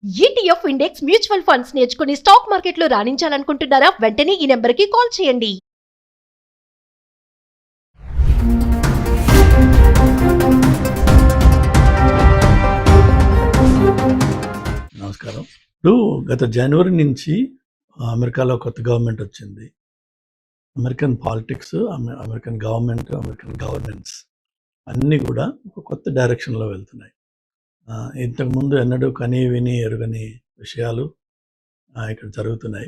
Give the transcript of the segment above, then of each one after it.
ETF index mutual funds నేర్చుకుని stock మార్కెట్లో రాణించాలనుకుంటున్నారా? వెంటనే ఈ నెంబర్కి కాల్ చేయండి. నమస్కారం. ఇప్పుడు గత జనవరి నుంచి అమెరికాలో కొత్త గవర్నమెంట్ వచ్చింది. American politics, American government, American governance అన్నీ కూడా ఒక కొత్త డైరెక్షన్లో వెళ్తున్నాయి. ఇంతకుముందు ఎన్నడూ కని విని ఎరుగని విషయాలు ఇక్కడ జరుగుతున్నాయి.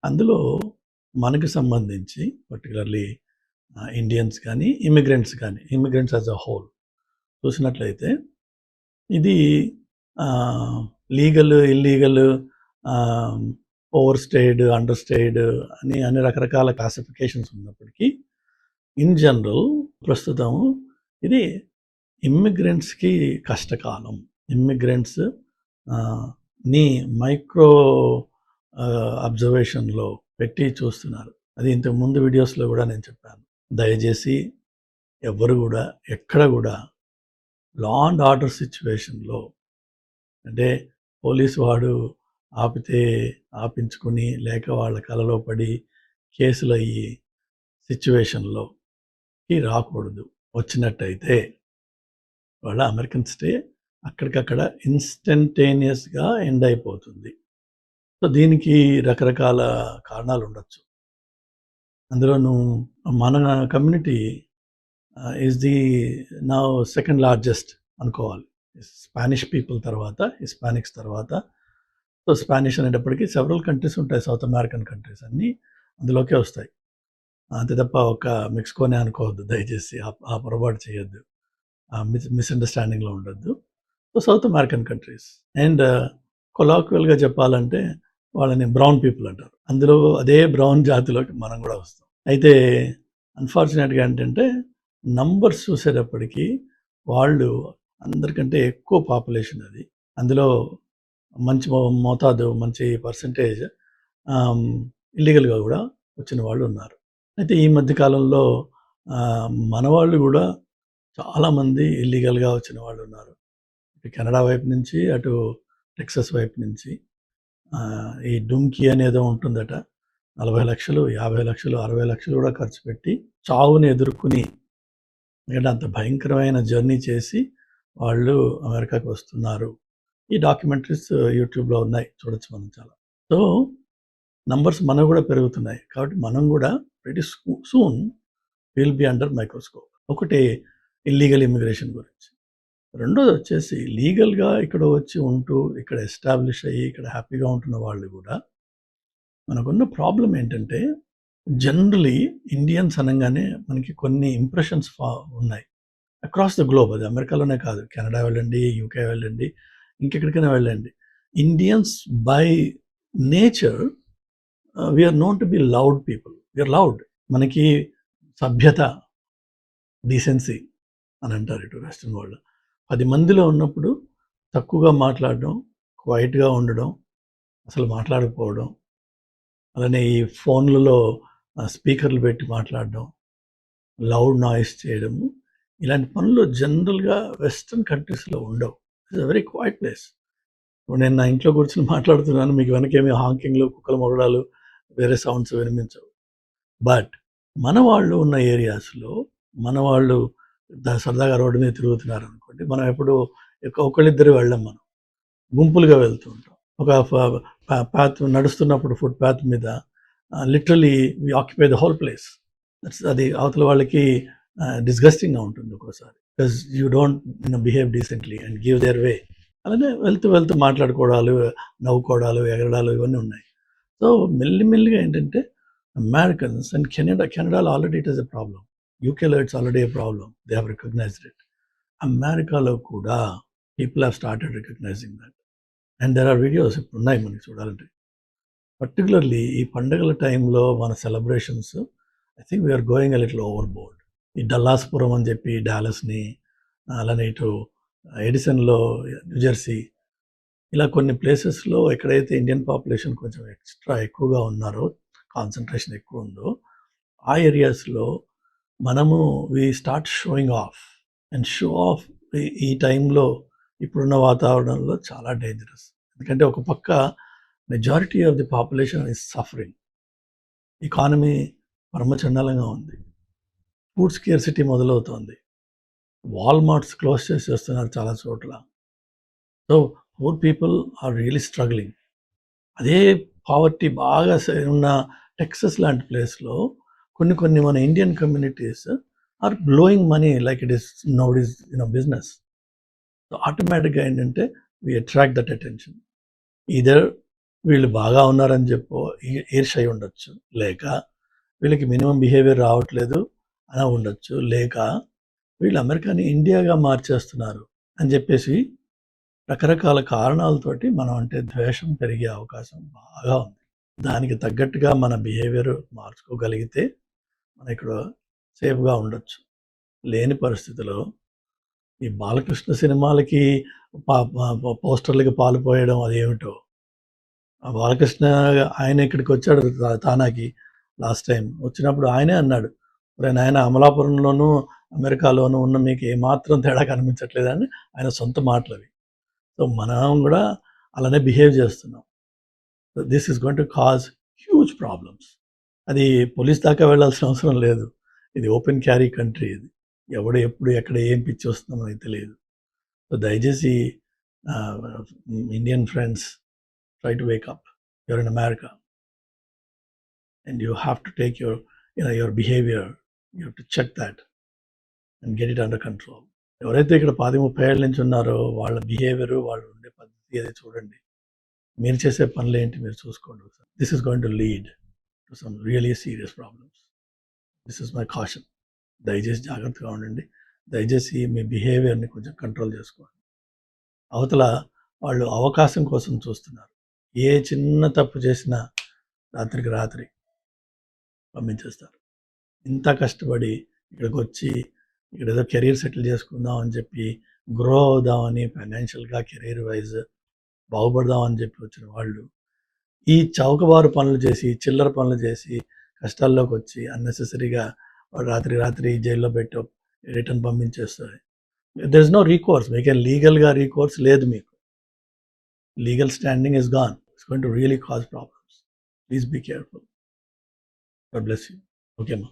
అందులో మనకు సంబంధించి పర్టికులర్లీ ఇండియన్స్ కానీ ఇమిగ్రెంట్స్ యాజ్ అ హోల్ చూసినట్లయితే ఇది legal, illegal, overstayed, understayed అని అన్ని రకరకాల క్లాసిఫికేషన్స్ ఉన్నప్పటికీ ఇన్ జనరల్ ప్రస్తుతం ఇది ఇమ్మిగ్రెంట్స్కి కష్టకాలం. ఇమ్మిగ్రెంట్స్ ని మైక్రో అబ్జర్వేషన్లో పెట్టి చూస్తున్నారు. అది ఇంతకు ముందు వీడియోస్లో కూడా నేను చెప్పాను. దయచేసి ఎవరు కూడా ఎక్కడ కూడా లా అండ్ ఆర్డర్ సిచ్యువేషన్లో, అంటే పోలీసు వాడు ఆపితే ఆపించుకుని లేక వాళ్ళ కలలో పడి కేసులు అయ్యి సిచ్యువేషన్లోకి రాకూడదు. వచ్చినట్టయితే వాళ్ళ అమెరికన్ స్టే అక్కడికక్కడ ఇన్స్టంటేనియస్గా ఎండ్ అయిపోతుంది. సో దీనికి రకరకాల కారణాలు ఉండొచ్చు. అందులోనూ మన community is the now second largest అనుకోవాలి. స్పానిష్ పీపుల్ తర్వాత, హిస్పానిక్స్ తర్వాత. సో స్పానిష్ అనేటప్పటికీ సెవరల్ కంట్రీస్ ఉంటాయి, సౌత్ అమెరికన్ కంట్రీస్ అన్నీ అందులోకే వస్తాయి. అంతే తప్ప ఒక మెక్సికోనే అనుకోవద్దు దయచేసి, ఆ పొరపాటు చేయొద్దు, మిస్అండర్స్టాండింగ్లో ఉండొద్దు. So South American countries and కొలాక్యువల్గా చెప్పాలంటే వాళ్ళని బ్రౌన్ పీపుల్ అంటారు. అందులో అదే బ్రౌన్ జాతిలోకి మనం కూడా వస్తాం. అయితే అన్ఫార్చునేట్గా ఏంటంటే నంబర్స్ చూసేటప్పటికీ వాళ్ళు అందరికంటే ఎక్కువ పాపులేషన్ అది. అందులో మంచి మోతాదు, మంచి పర్సంటేజ్ ఇల్లీగల్గా కూడా వచ్చిన వాళ్ళు ఉన్నారు. అయితే ఈ మధ్యకాలంలో మన వాళ్ళు కూడా చాలామంది ఇల్లీగల్గా వచ్చిన వాళ్ళు ఉన్నారు. ఇటు కెనడా వైపు నుంచి, అటు టెక్సస్ వైపు నుంచి. ఈ డుంకీ అనేదో ఉంటుందట, 40 లక్షలు, 50 లక్షలు, 60 లక్షలు కూడా ఖర్చు పెట్టి చావుని ఎదుర్కొని, ఎందుకంటే అంత భయంకరమైన జర్నీ చేసి వాళ్ళు అమెరికాకి వస్తున్నారు. ఈ డాక్యుమెంటరీస్ యూట్యూబ్లో ఉన్నాయి, చూడొచ్చు మనం చాలా. సో నంబర్స్ మనకు కూడా పెరుగుతున్నాయి. కాబట్టి మనం కూడా very soon will be under microscope. ఒకటి ఇల్లీగల్ ఇమిగ్రేషన్ గురించి. రెండోది వచ్చేసి లీగల్గా ఇక్కడ వచ్చి ఉంటూ ఇక్కడ ఎస్టాబ్లిష్ అయ్యి ఇక్కడ హ్యాపీగా ఉంటున్న వాళ్ళు కూడా, మనకున్న ప్రాబ్లం ఏంటంటే జనరలీ ఇండియన్స్ అనగానే మనకి కొన్ని ఇంప్రెషన్స్ ఉన్నాయి అక్రాస్ ద గ్లోబ్. అది అమెరికాలోనే కాదు, కెనడా వెళ్ళండి, యూకే వెళ్ళండి, ఇంకెక్కడికైనా వెళ్ళండి. Indians by nature we are known to be loud people. We are loud. మనకి సభ్యత, డీసెన్సీ అని అంటారు ఇటు వెస్ట్రన్ వరల్డ్. 10 మందిలో ఉన్నప్పుడు తక్కువగా మాట్లాడడం, క్వైట్గా ఉండడం, అసలు మాట్లాడకపోవడం, అలానే ఈ ఫోన్లలో స్పీకర్లు పెట్టి మాట్లాడడం, లౌడ్ నాయిస్ చేయడము, ఇలాంటి పనులు జనరల్గా వెస్ట్రన్ కంట్రీస్లో ఉండవు. It's a very quiet place. ఇప్పుడు నేను నా ఇంట్లో కూర్చొని మాట్లాడుతున్నాను, మీకు వెనకేమి హాంకింగ్లు, కుక్కల మొరడాలు, వేరే సౌండ్స్ వినిపించవు. బట్ మన వాళ్ళు ఉన్న ఏరియాస్లో మన వాళ్ళు సరదాగా రోడ్డు మీద తిరుగుతున్నారు అనుకోండి, మనం ఎప్పుడు ఒకళ్ళిద్దరు వెళ్ళాం, మనం గుంపులుగా వెళ్తూ ఉంటాం. ఒక పాత్ నడుస్తున్నప్పుడు ఫుట్ పాత్ మీద literally we occupy the whole place. అది అవతల వాళ్ళకి డిస్గస్టింగ్గా ఉంటుంది ఒక్కోసారి, because you don't behave decently and give their way. అలానే వెళ్తూ మాట్లాడుకోవడాలు, నవ్వుకోవడాలు, ఎగరడాలు ఇవన్నీ ఉన్నాయి. సో మెల్లిమెల్లిగా ఏంటంటే అమెరికన్స్ అండ్ కెనడాలో already it is a problem. యూకేలో it's already a problem. They have recognized it. అమెరికాలో కూడా people have started recognizing that. And there are videos ఇప్పుడు ఉన్నాయి మనకి చూడాలంటే. పర్టికులర్లీ ఈ పండుగల టైంలో మన celebrations, I think we're going a little overboard. ఈ డల్లాస్పురం అని చెప్పి డాలస్ని, అలానే ఇటు ఎడిసన్లో న్యూజెర్సీ, ఇలా కొన్ని ప్లేసెస్లో ఎక్కడైతే ఇండియన్ పాపులేషన్ కొంచెం ఎక్స్ట్రా ఎక్కువగా ఉన్నారో, కాన్సన్ట్రేషన్ ఎక్కువ ఉందో, ఆ ఏరియాస్లో మనము we start showing off. And show off ఈ టైంలో ఇప్పుడున్న వాతావరణంలో చాలా డేంజరస్. ఎందుకంటే ఒక పక్క majority of the population is suffering. Economy పరమచండాలంగా ఉంది. ఫుడ్ స్కేర్సిటీ మొదలవుతోంది. వాల్మార్ట్స్ క్లోజ్ చేసేస్తున్నారు చాలా చోట్ల. So poor people are really struggling. అదే పావర్టీ బాగా ఉన్న టెక్సస్ లాంటి ప్లేస్లో కొన్ని మన Indian communities are blowing money like it is now is business. So ఆటోమేటిక్గా ఏంటంటే we attract that attention. Either వీళ్ళు బాగా ఉన్నారని చెప్పో ఈర్ష్య అయి ఉండొచ్చు, లేక వీళ్ళకి మినిమం బిహేవియర్ రావట్లేదు అని ఉండొచ్చు, లేక వీళ్ళు అమెరికాని ఇండియాగా మార్చేస్తున్నారు అని చెప్పేసి రకరకాల కారణాలతోటి మనం అంటే ద్వేషం పెరిగే అవకాశం బాగా ఉంది. దానికి తగ్గట్టుగా మన బిహేవియర్ మార్చుకోగలిగితే మనం ఇక్కడ సేఫ్గా ఉండొచ్చు. లేని పరిస్థితిలో ఈ బాలకృష్ణ సినిమాలకి పోస్టర్లకి పాలు పోయడం అదేమిటో. ఆ బాలకృష్ణ ఆయన ఇక్కడికి వచ్చాడు తానాకి లాస్ట్ టైం వచ్చినప్పుడు ఆయనే అన్నాడు, ఆయన అమలాపురంలోనూ అమెరికాలోనూ ఉన్న మీకు ఏమాత్రం తేడా కనిపించట్లేదని ఆయన సొంత మాటలు అవి. సో మనం కూడా అలానే బిహేవ్ చేస్తున్నాం. This is going to cause huge problems. అది పోలీస్ దాకా వెళ్ళాల్సిన అవసరం లేదు. ఇది ఓపెన్ క్యారీ కంట్రీ. ఇది ఎవడు ఎప్పుడు ఎక్కడ ఏం పిచ్చి వస్తుందో మనకి తెలియదు. సో దయచేసి Indian friends, try to wake up. You're in America and you have to take your behavior, you have to check that and get it under control. ఎవరైతే ఇక్కడ 10-30 ఏళ్ళ నుంచి ఉన్నారో వాళ్ళ బిహేవియర్, వాళ్ళు ఉండే పద్ధతి అది చూడండి. మీరు చేసే పనులు ఏంటి మీరు చూసుకోండి. This is going to lead to some really serious problems. This is my caution. దయచేసి జాగ్రత్తగా ఉండండి. దయచేసి మీ బిహేవియర్ని కొంచెం కంట్రోల్ చేసుకోండి. అవతల వాళ్ళు అవకాశం కోసం చూస్తున్నారు. ఏ చిన్న తప్పు చేసినా రాత్రికి రాత్రి పంపించేస్తారు. ఇంత కష్టపడి ఇక్కడికి వచ్చి ఇక్కడ ఏదో కెరీర్ సెటిల్ చేసుకుందాం అని చెప్పి, గ్రో అవుదామని, ఫైనాన్షియల్గా కెరీర్ వైజ్ బాగుపడదామని చెప్పి వచ్చిన వాళ్ళు ఈ చౌకబారు పనులు చేసి, చిల్లర పనులు చేసి కష్టాల్లోకి వచ్చి అన్నెసెసరీగా రాత్రి జైల్లో పెట్టి రిటర్న్ పంపించేస్తారు. There is no recourse. మీకు లీగల్గా రీకోర్స్ లేదు. మీకు legal standing is gone. It's going to really cause problems. Please be careful. God bless you. Okay, ma.